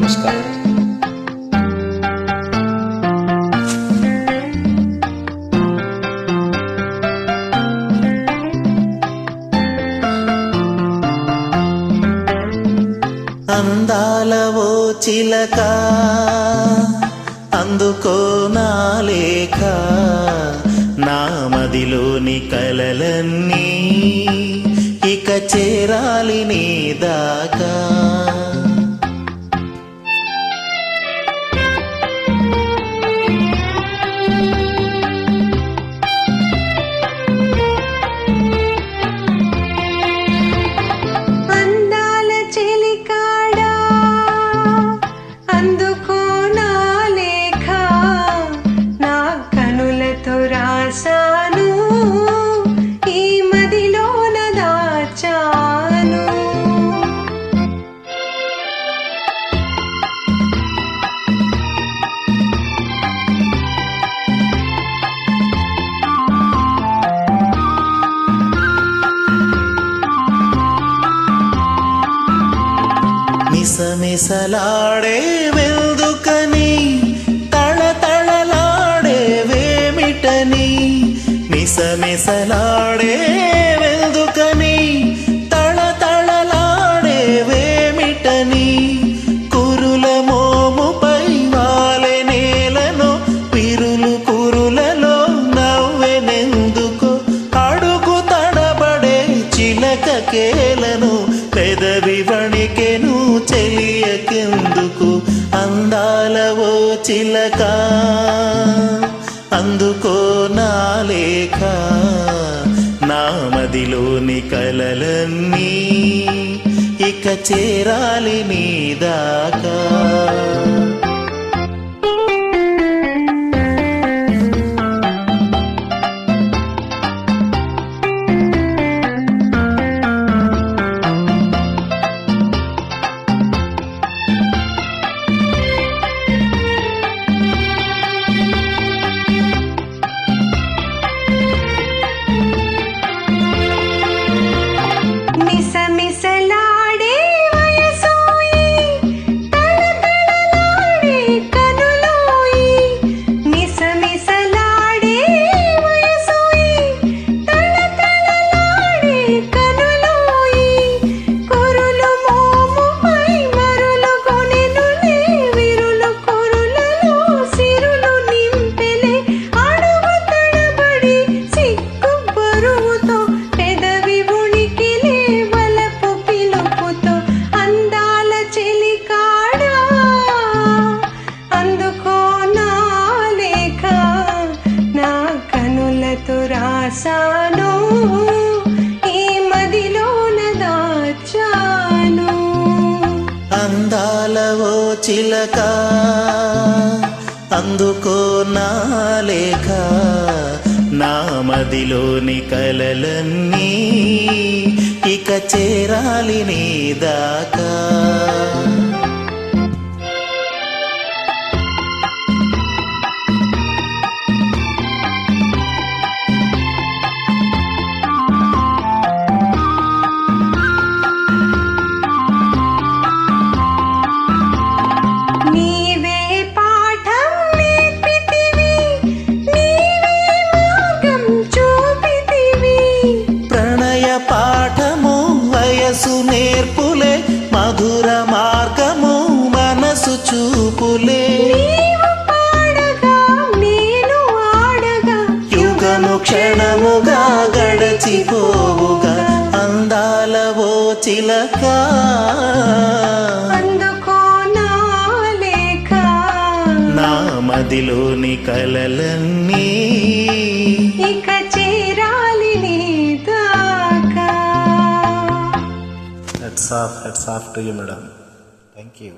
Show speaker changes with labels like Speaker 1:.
Speaker 1: నమస్కారం.
Speaker 2: అందాల ఓ చిలక అందుకో నా లేఖ, నా మదిలోని కలలన్నీ ఇక చేరాలి నీ దాకా.
Speaker 3: అందుకో నా లేఖ, నా కనులతో రాసాను, ఈ మదిలోన దాచాను.
Speaker 2: మిసమిసలాడే వెల్దుకని, తళతళలాడే వేమిటని, మిసమిసలాడే వెల్దుకని, తళతళలాడే వేమిటని, కురుల మోముపై వాలె నేలను పిరులు కురులలో నవ్వెనెందుకో, అడుగు తడబడే చిలక కేలను పెదవి వణికెను చెలియకెందుకు. అందాల ఓ చిలక అందుకో నా లేఖ, నా మదిలోని కలలన్నీ ఇక చేరాలి నీ దాకా.
Speaker 3: మిసమిసలాడే వయసోయి, తళతళలాడే కనులోయి, మిసమిసలాడే వయసోయి, తళతళలాడే కనులోయి, కురులు మోముపై మరులు కొనెనులే, విరులు కురులలో సిరులు నింపెలే, అడుగు తడబడి సిగ్గు బరువుతో పెదవి ఉణికిలే వలపు పిలుపుతో. అందాల చెలికాడా అందుకో నా లేఖ, నా కనులతో రాసాను, ఈ మదిలోన దాచాను.
Speaker 2: అందాల ఓ చిలక అందుకో నా లేఖ, నా మదిలోని కలలన్నీ ఇక చేరాలి నీ దాకా.
Speaker 3: నీవే పాఠం నేర్పితివి, నీవే మార్గం చూపితివి,
Speaker 2: ప్రణయ పాఠము వయసు నేర్పులే, మధుర మార్గము మనసు చూపులే,
Speaker 3: నీవు పాడగా నేను ఆడగా,
Speaker 2: యుగము క్షణముగా గడచిపోవుగా. అందాల ఓ చిలక
Speaker 3: అందుకో నా లేఖ,
Speaker 2: నా మదిలోని కలలన్నీ
Speaker 3: ఇక చేరాలి నీ దాకా.
Speaker 1: Heads off to you madam. Thank you.